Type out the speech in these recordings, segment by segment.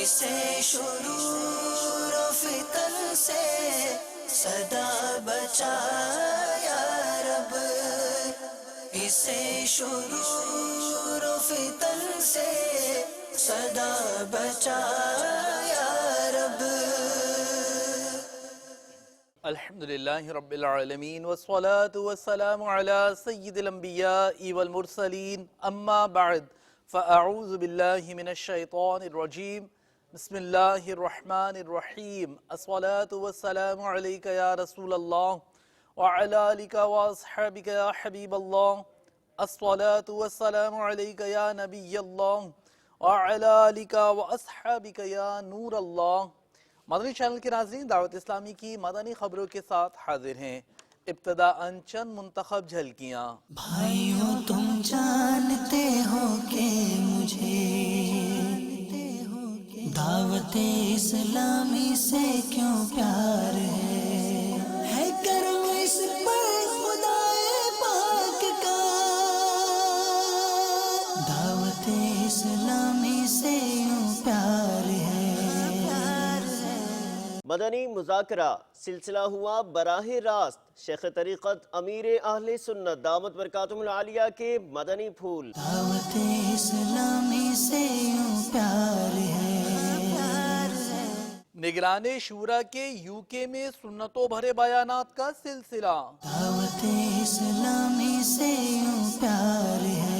اسے شرور و فتن سے صدا بچا یا رب، اسے شرور و فتن سے صدا بچا یا رب۔ الحمدللہ رب العالمین والصلاة والسلام علی سید الانبیاء والمرسلین، اما بعد فاعوذ باللہ من الشیطان الرجیم، بسم اللہ الرحمن الرحیم۔ الصلاة والسلام علیکہ یا رسول اللہ وعلی آلک واصحابک یا حبیب اللہ، الصلاة والسلام علیکہ یا نبی اللہ وعلی آلک واصحابک یا نور اللہ۔ مدنی چینل کے ناظرین، دعوت اسلامی کی مدنی خبروں کے ساتھ حاضر ہیں۔ ابتداءً چند منتخب جھلکیاں۔ بھائیوں تم جانتے ہو کہ مجھے دعوت اسلامی سے کیوں پیار ہے کرم اس پر خدائے پاک کا، دعوت اسلامی سے یوں پیار ہے۔ مدنی مذاکرہ سلسلہ ہوا براہ راست شیخ طریقت امیر اہل سنت دامت برکاتہم العالیہ کے مدنی پھول۔ دعوت اسلامی سے یوں پیار ہے۔ نگران شورا کے UK میں سنتوں بھرے بیانات کا سلسلہ۔ دعوت اسلامی سے یوں پیار ہے۔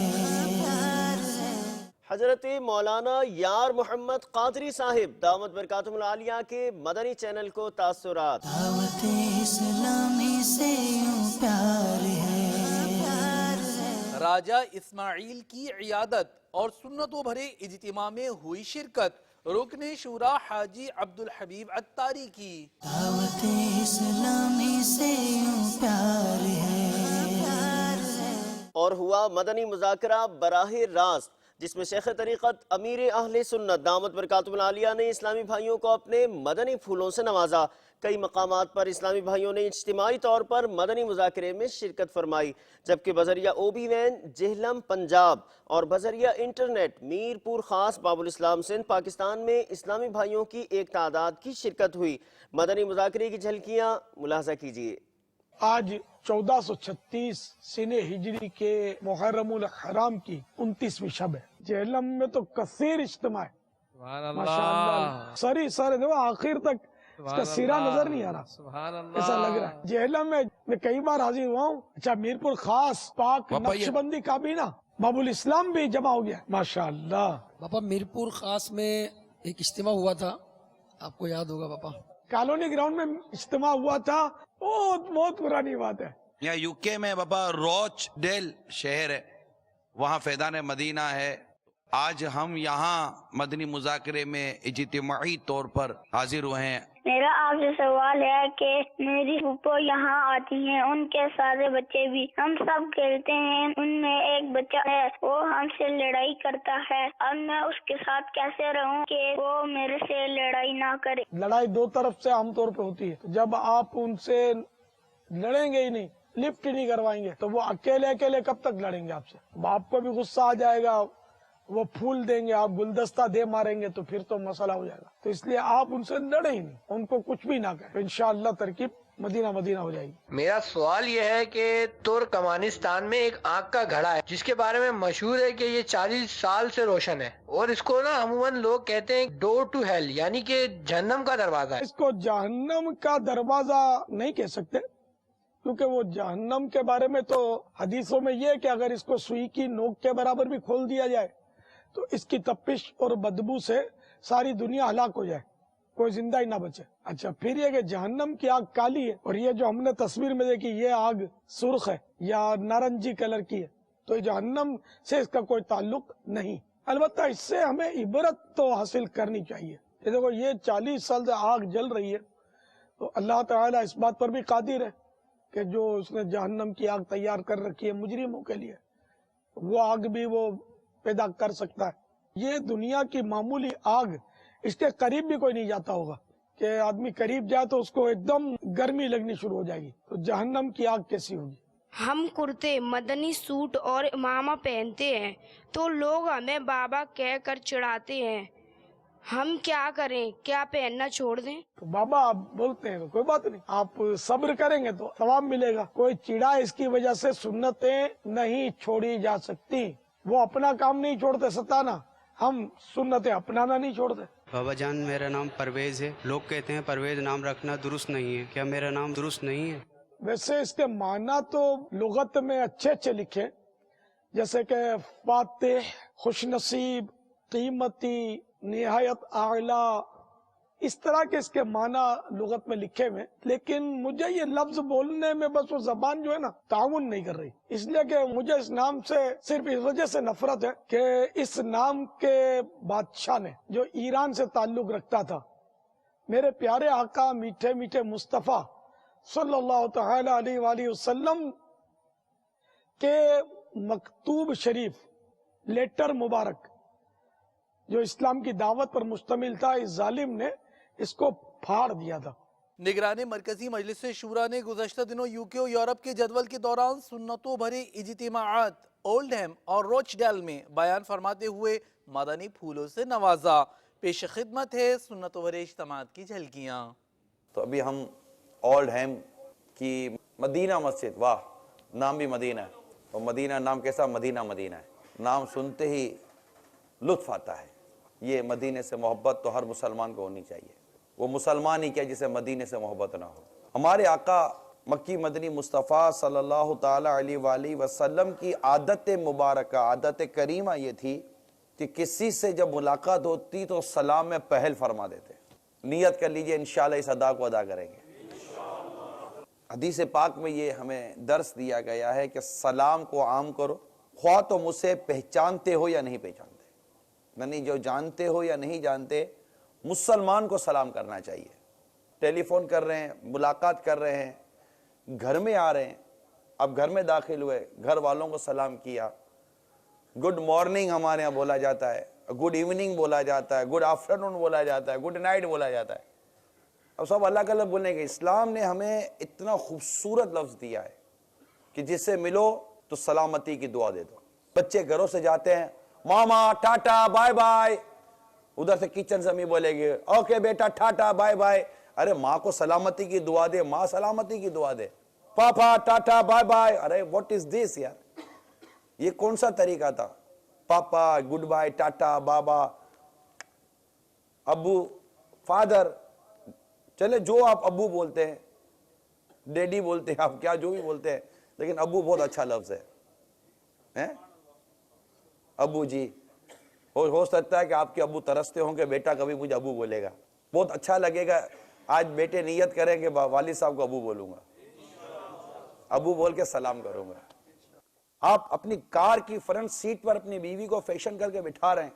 حضرت مولانا یار محمد قادری صاحب دامت برکاتہم العالیہ کے مدنی چینل کو تاثرات۔ دعوت اسلامی سے یوں پیار ہے۔ راجہ اسماعیل کی عیادت اور سنتوں بھرے اجتماع میں ہوئی شرکت، رکن شورا حاجی عبدالحبیب عطاری کی۔ دعوت اسلامی سے یوں پیار ہے۔ اور ہوا مدنی مذاکرہ براہ راست، جس میں شیخ طریقت امیر اہل سنت دامت برکاتہم العالیہ نے اسلامی بھائیوں کو اپنے مدنی پھولوں سے نوازا۔ کئی مقامات پر اسلامی بھائیوں نے اجتماعی طور پر مدنی مذاکرے میں شرکت فرمائی، جبکہ بذریعہ OB وین جہلم پنجاب اور بذریعہ انٹرنیٹ میر پور خاص باب الاسلام سندھ پاکستان میں اسلامی بھائیوں کی ایک تعداد کی شرکت ہوئی۔ مدنی مذاکرے کی جھلکیاں ملاحظہ کیجیے۔ آج 1436 سن ہجری کے محرم الحرام کی 29ویں شب ہے۔ جہلم میں تو کثیر اجتماع ہے، ماشاءاللہ سری سارے دیکھو آخر تک اس کا سیرہ نظر نہیں آ رہا، ایسا لگ رہا ہے۔ جہلم میں کئی بار حاضر ہوا ہوں۔ اچھا میرپور خاص پاک نقشبندی کا بھی نا باب الاسلام بھی جمع ہو گیا، ماشاءاللہ۔ باپا میرپور خاص میں ایک اجتماع ہوا تھا، آپ کو یاد ہوگا باپا، کالونی گراؤنڈ میں اجتماع ہوا تھا، بہت پرانی بات ہے۔ یہاں UK میں بابا روچ ڈیل شہر ہے، وہاں فیضان مدینہ ہے۔ آج ہم یہاں مدنی مذاکرے میں اجتماعی طور پر حاضر ہوئے ہیں۔ میرا آپ سے سوال ہے کہ میری پھپھو یہاں آتی ہیں، ان کے سارے بچے بھی ہم سب کھیلتے ہیں، ان میں ایک بچہ ہے وہ ہم سے لڑائی کرتا ہے، اب میں اس کے ساتھ کیسے رہوں کہ وہ میرے سے لڑائی نہ کرے؟ لڑائی دو طرف سے عام طور پہ ہوتی ہے، جب آپ ان سے لڑیں گے ہی نہیں، لفٹ نہیں کروائیں گے تو وہ اکیلے کب تک لڑیں گے آپ سے؟ آپ کو بھی غصہ آ جائے گا، وہ پھول دیں گے، آپ گلدستہ دے ماریں گے تو پھر تو مسئلہ ہو جائے گا۔ تو اس لیے آپ ان سے لڑیں ہی نہیں، ان کو کچھ بھی نہ کہیں، انشاءاللہ ترکیب مدینہ مدینہ ہو جائے گی۔ میرا سوال یہ ہے کہ ترک افغانستان میں ایک آنکھ کا گھڑا ہے جس کے بارے میں مشہور ہے کہ یہ 40 سال سے روشن ہے، اور اس کو نا عموماً لوگ کہتے ہیں ڈور ٹو ہیل، یعنی کہ جہنم کا دروازہ ہے۔ اس کو جہنم کا دروازہ نہیں کہہ سکتے، کیونکہ وہ جہنم کے بارے میں تو حدیثوں میں یہ ہے کہ اگر اس کو سوئی کی نوک کے برابر بھی کھول دیا جائے تو اس کی تپش اور بدبو سے ساری دنیا ہلاک ہو جائے، کوئی زندہ ہی نہ بچے۔ اچھا پھر یہ کہ جہنم کی آگ کالی ہے، اور یہ جو ہم نے تصویر میں دیکھی یہ آگ سرخ ہے یا نارنجی کلر کی ہے، تو جہنم سے اس کا کوئی تعلق نہیں۔ البتہ اس سے ہمیں عبرت تو حاصل کرنی چاہیے۔ یہ دیکھو یہ 40 سال سے آگ جل رہی ہے، تو اللہ تعالیٰ اس بات پر بھی قادر ہے کہ جو اس نے جہنم کی آگ تیار کر رکھی ہے مجرموں کے لیے، وہ آگ بھی وہ پیدا کر سکتا ہے۔ یہ دنیا کی معمولی آگ، اس کے قریب بھی کوئی نہیں جاتا ہوگا، کہ آدمی قریب جائے تو اس کو ایک دم گرمی لگنی شروع ہو جائے گی، تو جہنم کی آگ کیسی ہوگی؟ ہم کرتے مدنی سوٹ اور امامہ پہنتے ہیں تو لوگ ہمیں بابا کہہ کر چڑھاتے ہیں، हम क्या करें, क्या पहनना छोड़ दें? तो बाबा आप बोलते हैं तो कोई बात नहीं, आप सब्र करेंगे तो सवाब मिलेगा। कोई चिढ़ा इसकी वजह से सुन्नतें नहीं छोड़ी जा सकती। वो अपना काम नहीं छोड़ते सताना, हम सुन्नतें अपनाना नहीं छोड़ते। बाबा जान मेरा नाम परवेज है। लोग कहते हैं परवेज नाम रखना दुरुस्त नहीं है, क्या मेरा नाम दुरुस्त नहीं है? वैसे इसके माना तो लुगत में अच्छे अच्छे लिखे, जैसे कि फातिह, खुशनसीब, कीमती, निहायत आला, इस तरह के इसके माना लुगत में लिखे हुए। लेकिन मुझे ये लफ्ज बोलने में बस वो जबान जो है ना ताउन नहीं कर रही, इसलिए कि मुझे इस नाम से सिर्फ इस वजह से नफरत है कि इस नाम के बादशाह ने जो ईरान से ताल्लुक रखता था, मेरे प्यारे आका मीठे मीठे मुस्तफ़ा सल्लल्लाहु तआला अलैहि वसल्लम के मकतूब शरीफ, लेटर मुबारक जो इस्लाम की दावत पर मुश्तमिल था, इस जालिम ने इसको फाड़ दिया था। निगरानी मरकजी मजलिस शूरा ने गुज़श्ता दिनों यूके और यूरोप के जदवल के दौरान सुन्नतों भरे इज्तिमाआत ओल्डहम और रोचडेल में बयान फरमाते हुए मदनी फूलों से नवाजा। पेश खिदमत है सुन्नतों भरे इज्तिमाआत की झलकियाँ। तो अभी हम ओल्डहम की मदीना मस्जिद, वाह नाम भी मदीना है, और मदीना नाम कैसा, मदीना मदीना है, नाम सुनते ही लुत्फ आता है। ये मदीने से मोहब्बत तो हर मुसलमान को होनी चाहिए। वो मुसलमान ही क्या जिसे मदीने से मोहब्बत ना हो। हमारे आका मक्की मदनी मुस्तफ़ा सल्लल्लाहु ताला अलैहि वसल्लम की आदत मुबारक, आदत करीमा ये थी कि किसी से जब मुलाकात होती तो सलाम में पहल फरमा देते। नियत कर लीजिए इंशाअल्लाह इस अदा को अदा करेंगे। हदीस पाक में ये हमें दर्स दिया गया है कि सलाम को आम करो, ख्वाह तो मुझसे पहचानते हो या नहीं पहचानते, यानी जो जानते हो या नहीं जानते, मुसलमान को सलाम करना चाहिए। टेलीफोन कर रहे हैं, मुलाकात कर रहे हैं, घर में आ रहे हैं, अब घर में दाखिल हुए, घर वालों को सलाम किया, गुड मॉर्निंग हमारे यहाँ बोला जाता है, गुड इवनिंग बोला जाता है, गुड आफ्टरनून बोला जाता है, गुड नाइट बोला जाता है। अब सब अलग अलग बोलेंगे। इस्लाम ने हमें इतना खूबसूरत लफ्ज़ दिया है कि जिससे मिलो तो सलामती की दुआ दे दो। बच्चे घरों से जाते हैं, मामा टाटा बाय बाय, उधर से किचन से अम्मी बोलेगी ओके बेटा टाटा बाय बाय। अरे माँ को सलामती की दुआ दे, माँ सलामती की दुआ दे। पापा टाटा बाय बाय, अरे व्हाट इज दिस यार, ये कौन सा तरीका था? पापा गुड बाय, टाटा, बाबा, अब्बू, फादर, चले जो आप अब्बू बोलते हैं, डैडी बोलते हैं, आप क्या जो भी बोलते हैं, लेकिन अब्बू बहुत अच्छा लफ्ज है? अब्बू जी। हो सकता है कि आपके अब्बू तरसते होंगे बेटा कभी मुझे अब्बू बोलेगा, बहुत अच्छा लगेगा। आज बेटे नियत करें कि वालिद साहब को अब्बू बोलूंगा, अब्बू बोल के सलाम करूंगा। आप अपनी कार की फ्रंट सीट पर अपनी बीवी को फैशन करके बिठा रहे हैं,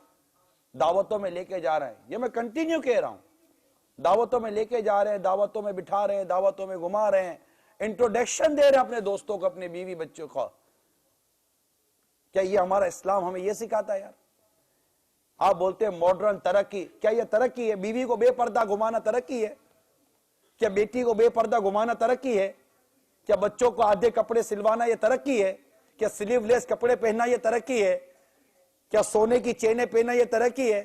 दावतों में लेके जा रहे हैं, ये मैं कंटिन्यू कह रहा हूं, दावतों में लेके जा रहे हैं, दावतों में बिठा रहे हैं, दावतों में घुमा रहे हैं, इंट्रोडक्शन दे रहे हैं अपने दोस्तों को, अपने बीवी बच्चों को। क्या ये हमारा इस्लाम हमें ये सिखाता है यार? आप बोलते हैं मॉडर्न तरक्की, क्या ये तरक्की है? बीवी को बेपर्दा घुमाना तरक्की है? क्या बेटी को बेपर्दा घुमाना तरक्की है? क्या बच्चों को आधे कपड़े सिलवाना ये तरक्की है? क्या स्लीवलेस कपड़े पहनना ये तरक्की है? क्या सोने की चेनें पहनना ये तरक्की है?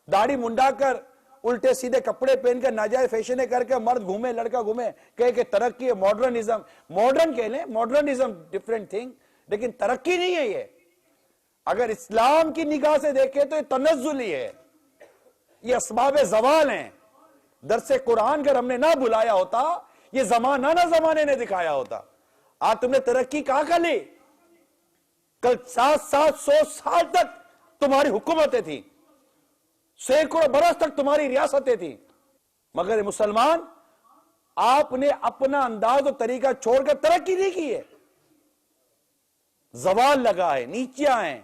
दाढ़ी मुंडाकर उल्टे सीधे कपड़े पहनकर नाजायज फैशन करके मर्द घूमे, लड़का घूमे, कहे कि तरक्की है, मॉडर्निज्म। मॉडर्न कह लें, मॉडर्निज्म डिफरेंट थिंग, लेकिन तरक्की नहीं है ये। अगर इस्लाम की निगाह से देखें तो ये तनज़्ज़ुली है, ये असबाब ज़वाल हैं। दरसे कुरान अगर हमने ना बुलाया होता, ये जमाना ना जमाने ने दिखाया होता। आज तुमने तरक्की कहां कर ली? कल 700 साल तक तुम्हारी हुकूमतें थी, सैकड़ों बरस तक तुम्हारी रियासतें थी, मगर मुसलमान आपने अपना अंदाज और तरीका छोड़कर तरक्की नहीं की है, जवाल लगा है, नीचे आए,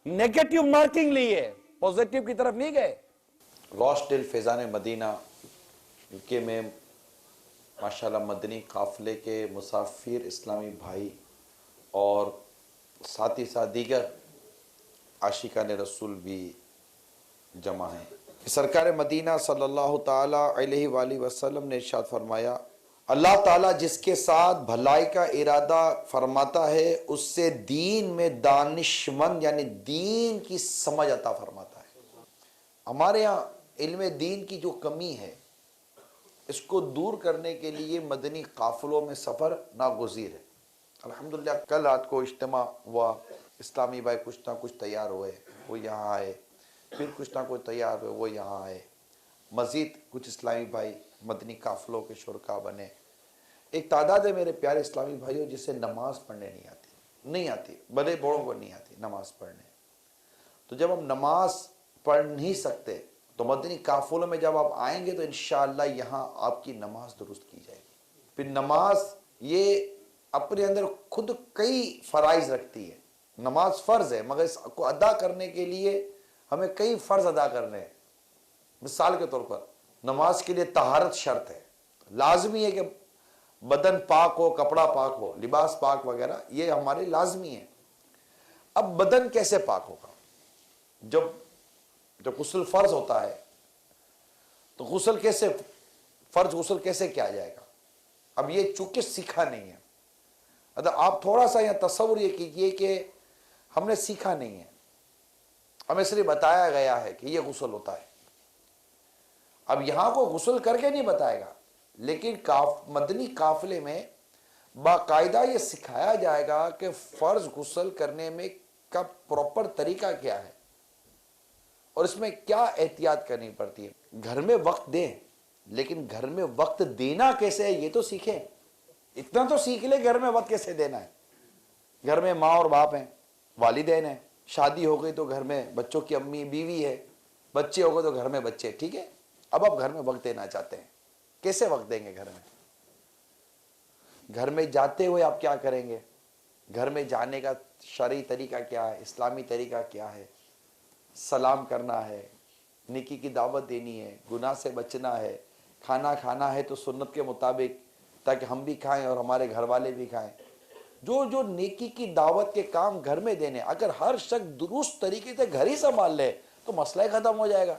नेगेटिव मार्किंग ली है, पॉजिटिव की तरफ नहीं गए। रोचडेल फैज़ान मदीना यूके में माशाल्लाह मदनी काफिले के मुसाफिर इस्लामी भाई और साथ ही साथ दीगर आशिकान रसूल भी जमा हैं। सरकार मदीना सल्लल्लाहु ताला अलैहि वसल्लम ने इरशाद फरमाया, अल्लाह ताला जिसके साथ भलाई का इरादा फरमाता है उससे दीन में दानिशमंद यानी दीन की समझ अता फरमाता है। ہمارے ہاں علم دین کی جو کمی ہے اس کو دور کرنے کے لیے مدنی قافلوں میں سفر ناگزیر ہے. الحمدللہ کل رات کو اجتماع ہوا، اسلامی بھائی کچھ نہ کچھ تیار ہوئے، وہ یہاں آئے، پھر کچھ نہ کچھ تیار ہوئے، وہ یہاں آئے، مزید کچھ اسلامی بھائی مدنی قافلوں کے شرکا بنے. ایک تعداد ہے میرے پیارے اسلامی بھائیوں جسے نماز پڑھنے نہیں آتی، بڑے بڑوں کو نہیں آتی نماز پڑھنے. تو جب ہم نماز پڑھ نہیں سکتے تو مدنی قافلوں میں جب آپ آئیں گے تو انشاءاللہ یہاں آپ کی نماز درست کی جائے گی. پھر نماز یہ اپنے اندر خود کئی فرائض رکھتی ہے. نماز فرض ہے مگر اس کو ادا کرنے کے لیے ہمیں کئی فرض ادا کرنے ہیں. مثال کے طور پر نماز کے لیے طہارت شرط ہے، لازمی ہے کہ بدن پاک ہو، کپڑا پاک ہو، لباس پاک وغیرہ، یہ ہمارے لازمی ہے. اب بدن کیسے پاک ہوگا؟ جب غسل فرض ہوتا ہے تو غسل کیسے کیا جائے گا؟ اب یہ چونکہ سیکھا نہیں ہے. آپ تھوڑا سا یہاں تصور یہ کیجئے کہ ہم نے سیکھا نہیں ہے، ہمیں صرف بتایا گیا ہے کہ یہ غسل ہوتا ہے. اب یہاں کو غسل کر کے نہیں بتائے گا، لیکن مدنی قافلے میں باقاعدہ یہ سکھایا جائے گا کہ فرض غسل کرنے میں کا پراپر طریقہ کیا ہے اور اس میں کیا احتیاط کرنی پڑتی ہے. گھر میں وقت دیں، لیکن گھر میں وقت دینا کیسے ہے یہ تو سیکھیں. اتنا تو سیکھ لے گھر میں وقت کیسے دینا ہے. گھر میں ماں اور باپ ہیں، والدین ہیں، شادی ہو گئی تو گھر میں بچوں کی امی بیوی ہے، بچے ہو گئے تو گھر میں بچے. ٹھیک ہے، اب آپ گھر میں وقت دینا چاہتے ہیں، کیسے وقت دیں گے گھر میں؟ گھر میں جاتے ہوئے آپ کیا کریں گے؟ گھر میں جانے کا شرعی طریقہ کیا ہے، اسلامی طریقہ کیا ہے؟ سلام کرنا ہے، نیکی کی دعوت دینی ہے، گناہ سے بچنا ہے، کھانا کھانا ہے تو سنت کے مطابق تاکہ ہم بھی کھائیں اور ہمارے گھر والے بھی کھائیں. جو نیکی کی دعوت کے کام گھر میں دینے، اگر ہر شخص درست طریقے سے گھر ہی سنبھال لے تو مسئلہ ہی ختم ہو جائے گا.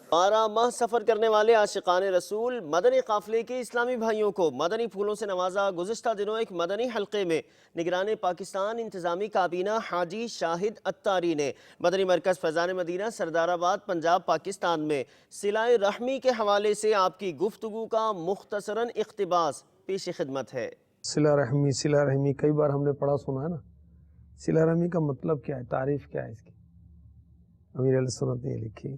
12 ماہ سفر کرنے والے عاشقان رسول مدنی قافلے کے اسلامی بھائیوں کو مدنی پھولوں سے نوازا. گزشتہ دنوں ایک مدنی حلقے میں نگران پاکستان انتظامی کابینہ حاجی شاہد اتاری نے مدنی مرکز فیضان مدینہ سردار آباد پنجاب پاکستان میں صلہ رحمی کے حوالے سے آپ کی گفتگو کا مختصراً اقتباس پیش خدمت ہے. صلہ رحمی کئی بار ہم نے پڑھا سنا ہے نا. صلہ رحمی کا مطلب کیا ہے، تعریف کیا ہے اس کی؟ امیر اہل سنت نے یہ لکھی: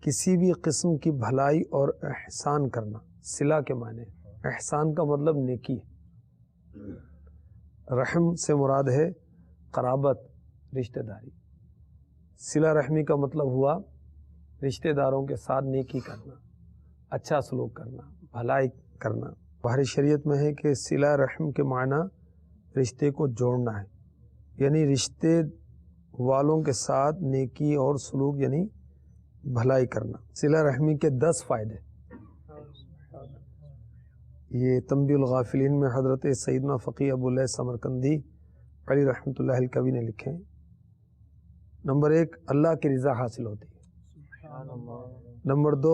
کسی بھی قسم کی بھلائی اور احسان کرنا. صلہ کے معنی، احسان کا مطلب نیکی. رحم سے مراد ہے قرابت، رشتہ داری. صلہ رحمی کا مطلب ہوا رشتہ داروں کے ساتھ نیکی کرنا، اچھا سلوک کرنا، بھلائی کرنا. بحری شریعت میں ہے کہ صلہ رحم کے معنی رشتے کو جوڑنا ہے، یعنی رشتے والوں کے ساتھ نیکی اور سلوک یعنی بھلائی کرنا. صلہ رحمی کے 10 فائدے یہ تنبیہ الغافلین میں حضرت سیدنا فقیہ ابو الیث سمرقندی علی رحمۃ اللہ الکوی نے لکھے. نمبر 1، اللہ کی رضا حاصل ہوتی ہے. نمبر 2،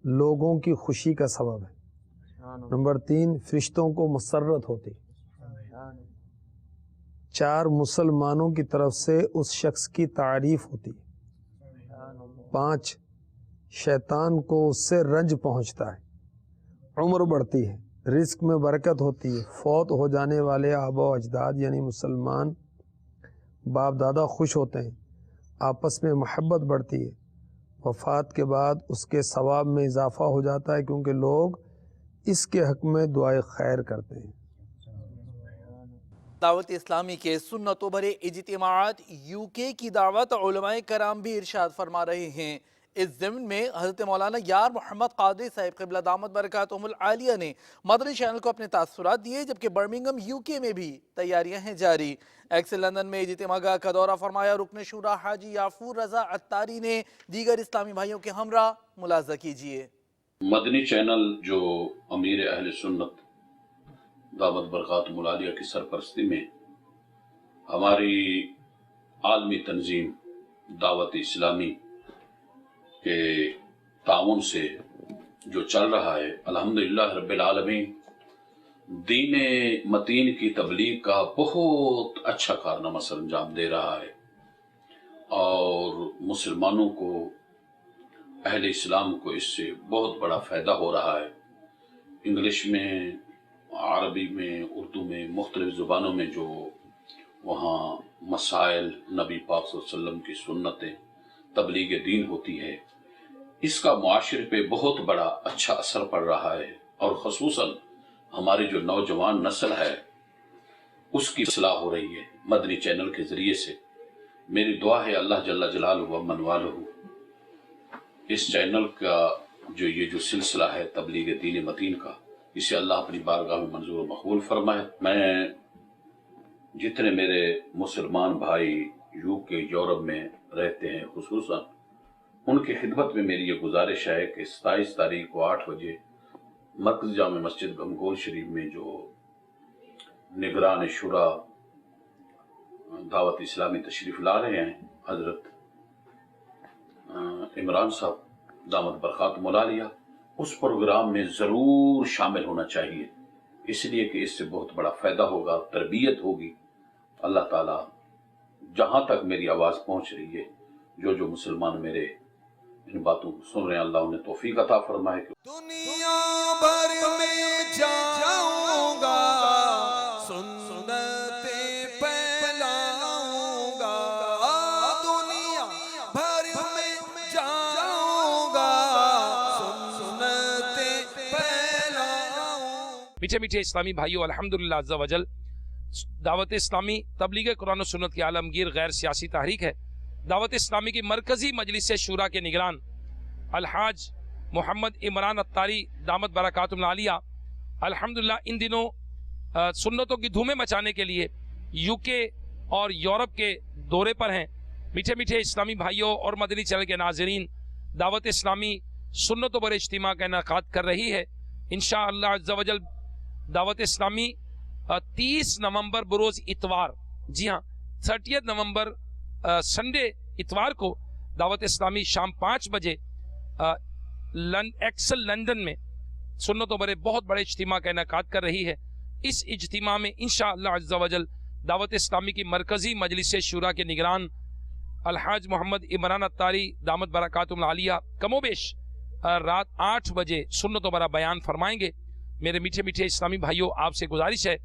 لوگوں کی خوشی کا سبب ہے. نمبر 3، فرشتوں کو مسرت ہوتی. 4، مسلمانوں کی طرف سے اس شخص کی تعریف ہوتی. 5، شیطان کو اس سے رنج پہنچتا ہے. عمر بڑھتی ہے، رزق میں برکت ہوتی ہے. فوت ہو جانے والے آبا و اجداد یعنی مسلمان باپ دادا خوش ہوتے ہیں. آپس میں محبت بڑھتی ہے. وفات کے بعد اس کے ثواب میں اضافہ ہو جاتا ہے کیونکہ لوگ اس کے حق میں دعائے خیر کرتے ہیں. دعوت اسلامی کے سنتوں بھرے اجتماعات UK کی دعوت علماء کرام بھی ارشاد فرما رہے ہیں. اس ضمن میں حضرت مولانا یار محمد قادری صاحب قبلہ دامت برکاتہم العالیہ نے مدنی چینل کو اپنے تاثرات دیے، جبکہ برمنگھم UK میں بھی تیاریاں ہیں جاری. ایکسل لندن میں اجتماع گاہ کا دورہ فرمایا رکن شورا حاجی یافور رضا اتاری نے. دیگر اسلامی بھائیوں کے ہمراہ ملاحظہ کیجیے. مدنی چینل جو امیر اہل سنت دامت برکاتہم العالیہ کی سرپرستی میں ہماری عالمی تنظیم دعوت اسلامی کے تعاون سے جو چل رہا ہے، الحمدللہ رب العالمین دین متین کی تبلیغ کا بہت اچھا کارنامہ سر انجام دے رہا ہے. اور मुसलमानों को, अहले इस्लाम को इससे बहुत बड़ा फ़ायदा हो रहा है। इंग्लिश में, अरबी में, उर्दू में, मुख्तलिफ ज़ुबानों में जो वहाँ मसाइल, नबी पाक सल्लल्लाहु अलैहि वसल्लम की सुन्नतें, तबलीग दीन होती है, इसका मुआशरे पे बहुत बड़ा अच्छा असर पड़ रहा है। और ख़ुसूसन हमारी जो नौजवान नस्ल है उसकी इस्लाह हो रही है मदनी चैनल के ज़रिए से। मेरी दुआ है अल्लाह जल्ला जलालुहु व मन वालुहु इस चैनल का जो सिलसिला है तबलीग दीन मतीन का, इसे अल्लाह अपनी बारगाह में मंजूर मकबूल फरमाए। मैं जितने मेरे मुसलमान भाई यूके, यूरोप में रहते हैं, खुसूसन उनकी खिदमत में मेरी ये गुजारिश है कि 27 तारीख को 8 बजे मरकज़ी जामे मस्जिद गंगोल शरीफ में जो निगरान शुरा दावत इस्लामी तशरीफ़ ला रहे हैं हज़रत इमरान साहब दामद बरकातुहुम आलिया, उस प्रोग्राम में ज़रूर शामिल होना चाहिए, इसलिए कि इससे बहुत बड़ा फ़ायदा होगा, तरबियत होगी। अल्लाह ताला जहाँ तक मेरी आवाज़ पहुँच रही है, जो मुसलमान मेरे इन बातों को सुन रहे हैं, अल्लाह उन्हें तौफीक अता फरमाए। दुनिया भर में जाऊंगा, सुन्नतें फैलाऊंगा, दुनिया भर में जाऊंगा, सुन्नतें फैलाऊंगा। मीठे मीठे इस्लामी भाइयों, अल्हम्दुलिल्लाह अज़्ज़ा वजल दावत इस्लामी तबलीग कुरान और सुन्नत की आलमगीर गैर सियासी तहरीक है। दावत इस्लामी की मरकजी मजलिस शूरा के निगरान अलहाज मोहम्मद इमरान अत्तारी दामत बरकातुहुम आलिया अल्हम्दुलिल्लाह इन दिनों सुन्नतों की धूमें मचाने के लिए यूके और यूरोप के दौरे पर हैं। मीठे मीठे इस्लामी भाइयों और मदनी चैनल के नाज़रीन, दावत इस्लामी सुन्नतों पर इज्तिमा का इनेकाद कर रही है इंशाअल्लाह अज़्ज़ा वजल। दावत इस्लामी 30 नवंबर बरोज़ इतवार, जी हाँ 30 नवंबर संडे इतवार को दावत इस्लामी शाम 5 बजे एक्सल लंदन में सुन्नतों पर बहुत बड़े इज्तिमा का इनेकाद कर रही है। इस इज्तिमा में इंशाअल्लाह अज़्ज़ा वजल दावत इस्लामी की मरकजी मजलिस शूरा के निगरान अलहाज मोहम्मद इमरान अत्तारी दामत बरकातुहुम आलिया कमोबेश रात 8 बजे सुन्नतों पर बयान फरमाएंगे। मेरे मीठे मीठे इस्लामी भाइयों, आपसे गुजारिश है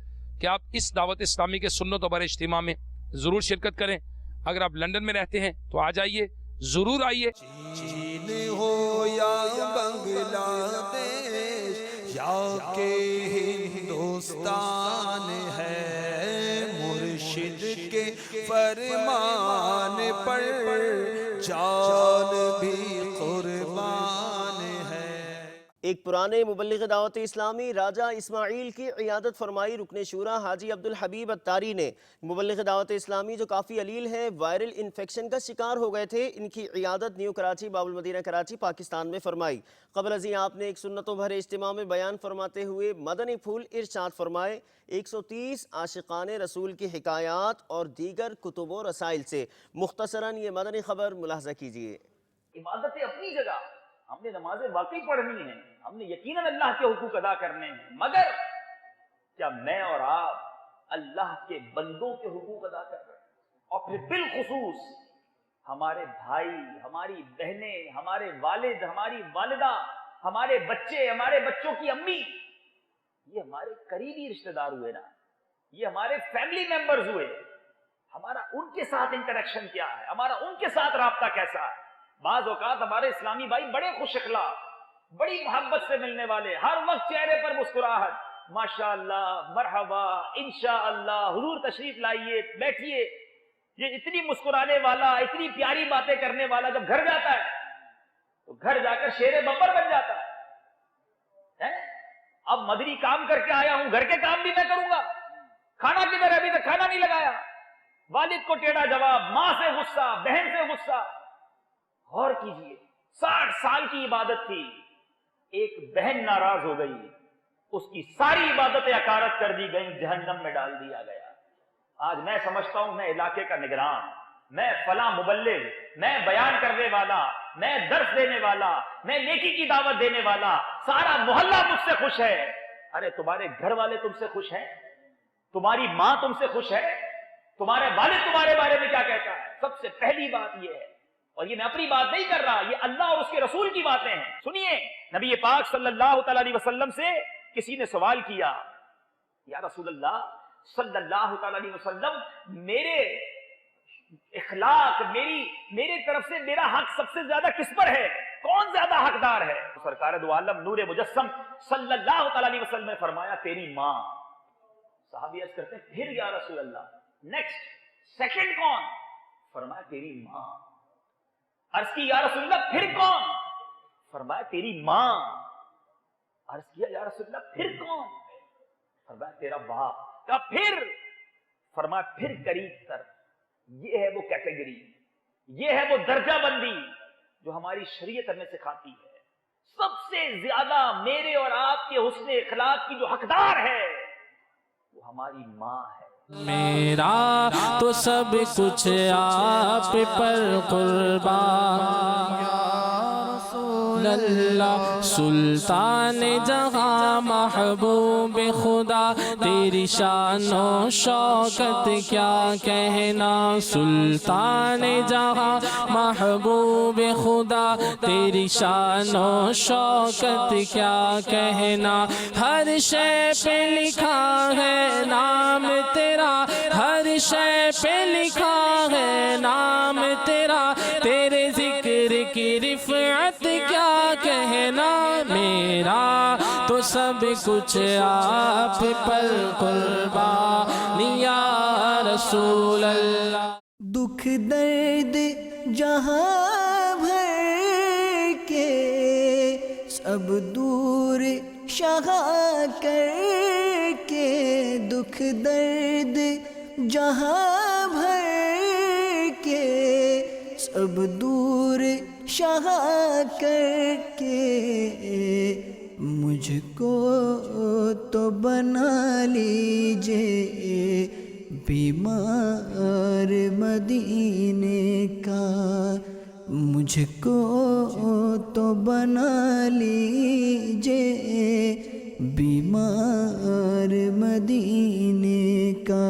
कि आप इस दावत इस्लामी के सुन्नतों पर इज्तिमा में ज़रूर शिरकत करें। अगर आप लंदन में रहते हैं तो आ जाइए, ज़रूर आइए। चीन हो या बांग्लादेश या के हिंदुस्तान है, मुर्शिद के फरमान पर जान भी कुर्बान है। एक पुराने मुबल्लिग दावत इस्लामी राजा इस्माइल की इयादत फरमाई रुकने शूरा हाजी अब्दुल हबीब अत्तारी ने। मुबल्लिग दावत इस्लामी जो काफ़ी अलील हैं, वायरल इन्फेक्शन का शिकार हो गए थे, इनकी इयादत न्यू कराची बाबुल मदीना कराची पाकिस्तान में फरमाई। क़ब्ल अज़ीं आपने एक सुन्नतों भरे इज्तिमा में बयान फरमाते हुए मदनी फूल इरशाद फरमाए, 130 आशिकाने रसूल की हिकायात और दीगर कुतुब व रसाइल से मुख्तसरन ये मदनी खबर मुलाहजा कीजिए। इबादतें अपनी जगह, हमने नमाजें वाकई पढ़नी है, हमने यकीनन अल्लाह के हुकूक अदा करने हैं, मगर क्या मैं और आप अल्लाह के बंदों के हुकूक अदा कर रहे हैं? और फिर बिलखुसूस हमारे भाई, हमारी बहनें, हमारे वालिद, हमारी वालिदा, हमारे बच्चे, हमारे बच्चों की अम्मी, ये हमारे करीबी रिश्तेदार हुए ना, ये हमारे फैमिली मेंबर्स हुए। हमारा उनके साथ इंटरेक्शन क्या है, हमारा उनके साथ राब्ता कैसा है? बाज़ औक़ात हमारे इस्लामी भाई बड़े खुश अखलाक, बड़ी मोहब्बत से मिलने वाले, हर वक्त चेहरे पर मुस्कुराहट, माशाअल्लाह, मरहबा, इंशाअल्लाह, हुजूर तशरीफ लाइए, बैठिए, ये इतनी मुस्कुराने वाला, इतनी प्यारी बातें करने वाला जब घर जाता है तो घर जाकर शेरे बब्बर बन जाता है? अब मदनी काम करके आया हूं, घर के काम भी मैं करूंगा, खाना किधर है, अभी तक खाना नहीं लगाया, वालिद को टेढ़ा जवाब, मां से गुस्सा, बहन से गुस्सा। गौर कीजिए, 60 साल की इबादत थी, एक बहन नाराज हो गई, उसकी सारी इबादतें अकारत कर दी गई, जहन्नम में डाल दिया गया। आज मैं समझता हूं मैं इलाके का निगरान, मैं फला मुबल्लिग, मैं बयान करने वाला, मैं दर्स देने वाला, मैं नेकी की दावत देने वाला, सारा मोहल्ला मुझसे खुश है। अरे तुम्हारे घर वाले तुमसे खुश हैं? तुम्हारी मां तुमसे खुश है? تمہارے والد تمہارے بارے میں کیا کہتا ہے؟ سب سے پہلی بات یہ ہے، اور یہ میں اپنی بات نہیں کر رہا، یہ اللہ اور اس کے رسول کی باتیں ہیں۔ سنیے، نبی پاک صلی اللہ تعالی علیہ وسلم سے کسی نے سوال کیا، یا رسول اللہ صلی اللہ تعالی علیہ وسلم، میرے اخلاق، میری طرف سے میرا حق سب سے زیادہ کس پر ہے؟ کون زیادہ حقدار ہے؟ سرکار دو عالم نور مجسم صلی اللہ تعالی علیہ وسلم نے فرمایا تیری ماں۔ صحابی عرض کرتے ہیں پھر یا رسول اللہ نیکسٹ سیکنڈ کون؟ فرمایا تیری ماں۔ عرض کی یا رسول اللہ پھر کون؟ فرمایا تیری ماں۔ عرض کیا یا رسول اللہ پھر کون؟ فرمایا تیرا باپ۔ کہا پھر؟ فرمایا پھر قریب تر۔ یہ ہے وہ کیٹیگری، یہ ہے وہ درجہ بندی جو ہماری شریعت ہمیں سکھاتی ہے۔ سب سے زیادہ میرے اور آپ کے حسن اخلاق کی جو حقدار ہے وہ ہماری ماں ہے۔ میرا تو سب کچھ آپ پر قربان اللہ، سلطان جہاں محبوب خدا، تیری شان و شوکت کیا کہنا، سلطان جہاں محبوب خدا، تیری شان و شوکت کیا کہنا، ہر شے پہ لکھا ہے نام تیرا، ہر شے پہ لکھا ہے نام تیرا، تیرے ذکر کی رفعت کیا کہنا، میرا تو سب کچھ آپ پر قربان یا رسول اللہ۔ دکھ درد جہاں بھر کے سب دور شہا کر کے، دکھ درد جہاں بھر کے سب دور شہا کر کے، مجھ کو تو بنا لیجئے بیمار مدینے کا، مجھ کو تو بنا لیجئے بیمار مدینے کا۔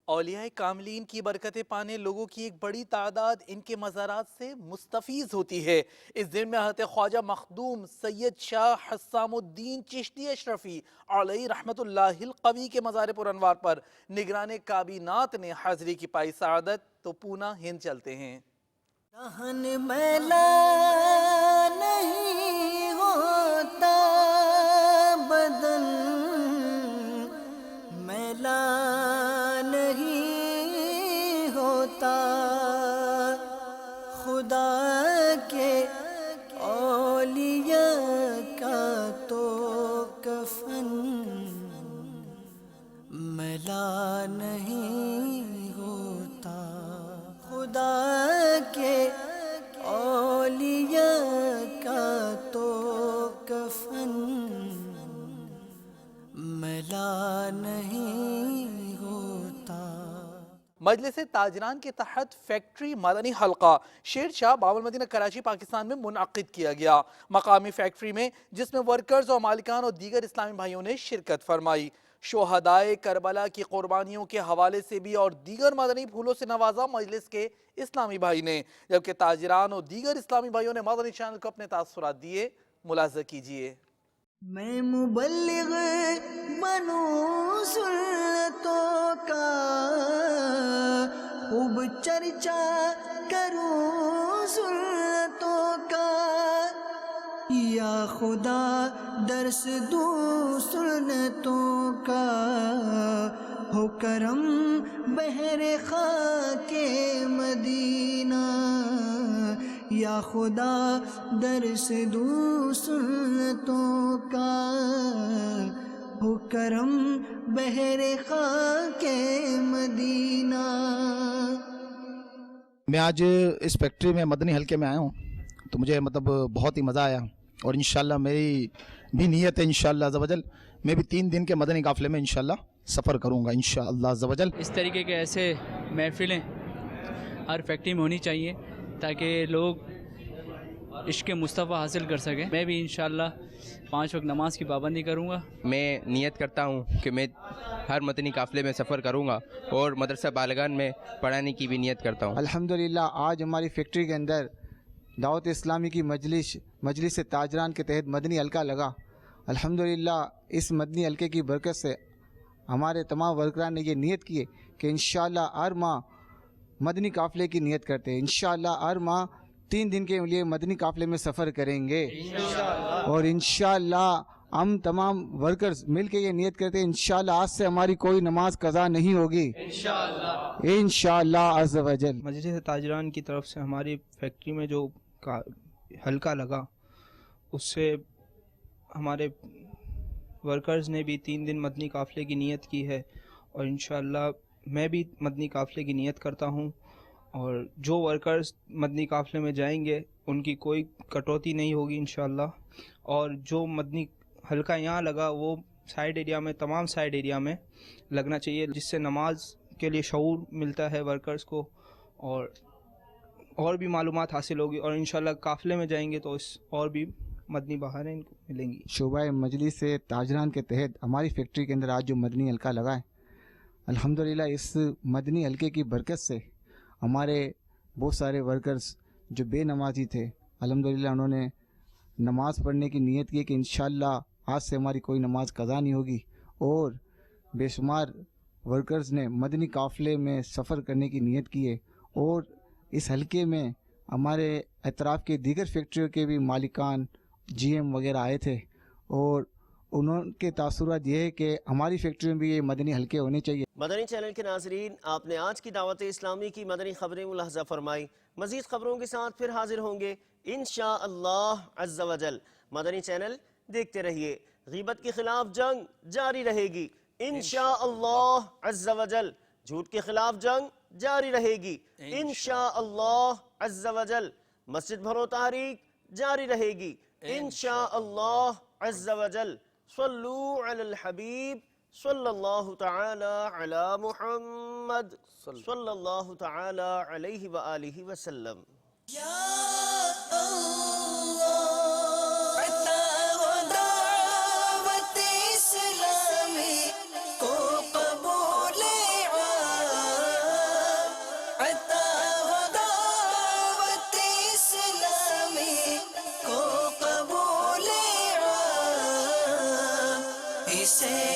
اولیاء کاملین کی برکتیں پانے لوگوں کی ایک بڑی تعداد ان کے مزارات سے مستفیض ہوتی ہے۔ اس دن میں حضرت خواجہ مخدوم سید شاہ حسام الدین چشتی اشرفی علیہ رحمت اللہ القوی کے مزار پر انوار پر نگران کابینات نے حاضری کی پائی سعادت، تو پونا ہند چلتے ہیں۔ دہن میلا نہیں ہوتا، بدن میلا نہیں ہوتا، خدا کے اولیاء کا تو کفن میلا نہیں ہوتا، خدا کے اولیاء کا تو کفن میلا نہیں ہوتا۔ مجلس تاجران کے تحت فیکٹری مدنی حلقہ شیر شاہ باب المدینہ کراچی پاکستان میں منعقد کیا گیا۔ مقامی فیکٹری میں جس میں ورکرز اور مالکان اور دیگر اسلامی بھائیوں نے شرکت فرمائی۔ شہدائے کربلا کی قربانیوں کے حوالے سے بھی اور دیگر مدنی پھولوں سے نوازا مجلس کے اسلامی بھائی نے، جبکہ تاجران اور دیگر اسلامی بھائیوں نے مدنی چینل کو اپنے تاثرات دیے، ملاحظہ کیجئے۔ میں مبلغ بنوں سنتوں کا، خوب چرچا کروں سنتوں کا، یا خدا درس دوں سنتوں کا، ہو کرم بحر خاک مدینہ، یا خدا درس دوں سنتوں کا، ہو کرم بحر خاک مدینہ۔ میں آج اس فیکٹری میں مدنی حلقے میں آیا ہوں تو مجھے بہت ہی مزہ آیا، اور انشاءاللہ میری بھی نیت ہے انشاءاللہ عز و جل میں بھی 3 دن کے مدنی قافلے میں انشاءاللہ سفر کروں گا انشاءاللہ عز و جل۔ اس طریقے کے ایسے محفلیں ہر فیکٹری میں ہونی چاہیے تاکہ لوگ عشق مصطفیٰ حاصل کر سکیں۔ میں بھی انشاءاللہ 5 वक्त नमाज की पाबंदी करूँगा। मैं नियत करता हूँ कि मैं हर मदनी काफ़िले में सफ़र करूँगा और मदरसा बालगान में पढ़ाने की भी नियत करता हूँ। अल्हम्दुलिल्लाह आज हमारी फैक्ट्री के अंदर दावत इस्लामी की मजलिस ताजरान के तहत मदनी हल्का लगा। अल्हम्दुलिल्लाह इस मदनी हल्के की बरकत से हमारे तमाम वर्करान ने ये नियत की है कि इंशाअल्लाह हर माह मदनी काफ़िले की नियत करते हैं। इंशाअल्लाह हर माह 3 दिन के लिए मदनी काफ़िले में सफ़र करेंगे और इंशाअल्लाह हम तमाम वर्कर्स मिल के ये नियत करते हैं इंशाअल्लाह आज से हमारी कोई नमाज कज़ा नहीं होगी इंशाअल्लाह अज़्ज़ व जल। मजलिस ताजरान की तरफ से हमारी फैक्ट्री में जो हल्का लगा उससे हमारे वर्कर्स ने भी 3 दिन मदनी काफ़िले की नियत की है और इंशाअल्लाह मैं भी मदनी काफ़िले की नियत करता हूँ और जो वर्कर्स मदनी काफ़िले में जाएंगे उनकी कोई कटौती नहीं होगी इंशाअल्लाह। और जो मदनी हल्का यहाँ लगा वो साइड एरिया में तमाम साइड एरिया में लगना चाहिए जिससे नमाज के लिए शऊर मिलता है वर्कर्स को और भी मालूमात हासिल होगी और इंशाअल्लाह काफ़िले में जाएंगे तो इस और भी मदनी बहारें इनको मिलेंगी। शोबा मजलिस से ताजरान के तहत हमारी फैक्ट्री के अंदर आज जो मदनी हल्का लगा है अल्हम्दुलिल्लाह इस मदनी हल्के की बरकत से हमारे बहुत सारे वर्कर्स जो बेनमाजी थे अल्हम्दुलिल्लाह उन्होंने नमाज़ पढ़ने की नियत की कि इंशाअल्लाह आज से हमारी कोई नमाज कज़ा नहीं होगी और बेशुमार वर्कर्स ने मदनी काफ़िले में सफ़र करने की नियत की है और इस हल्के में हमारे अतराफ़ के दीगर फैक्ट्रियों के भी मालिकान GM वगैरह आए थे और उनके तासुरात ये है कि हमारी फैक्ट्री में भी ये मदनी हल्के होने चाहिए। मदनी चैनल के नाज़रीन आपने आज की दावत इस्लामी की मदनी खबरें मुलाहज़ा फरमाई। मज़ीद खबरों के साथ फिर हाजिर होंगे इंशाअल्लाह अज़्ज़ व जल। मदनी चैनल देखते रहिए। ग़ीबत के खिलाफ जंग जारी रहेगी इंशाअल्लाह अज़्ज़ व जल। झूठ के खिलाफ जंग जारी रहेगी इंशाअल्लाह अज़्ज़ व जल। मस्जिद भरो तहरीक जारी रहेगी इंशाअल्लाह अज़्ज़ व जल। सल्लू अलल हबीब सल्लल्लाहु तआला अला मुहम्मद सल्लल्लाहु तआला अलैहि व आलिहि वसल्लम।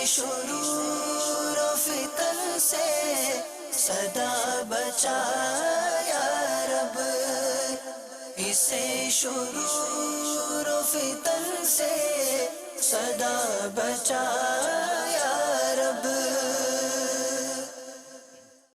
शुरूर फितन से सदा बचाया रब, इसे शुरूर फितन से सदा बचा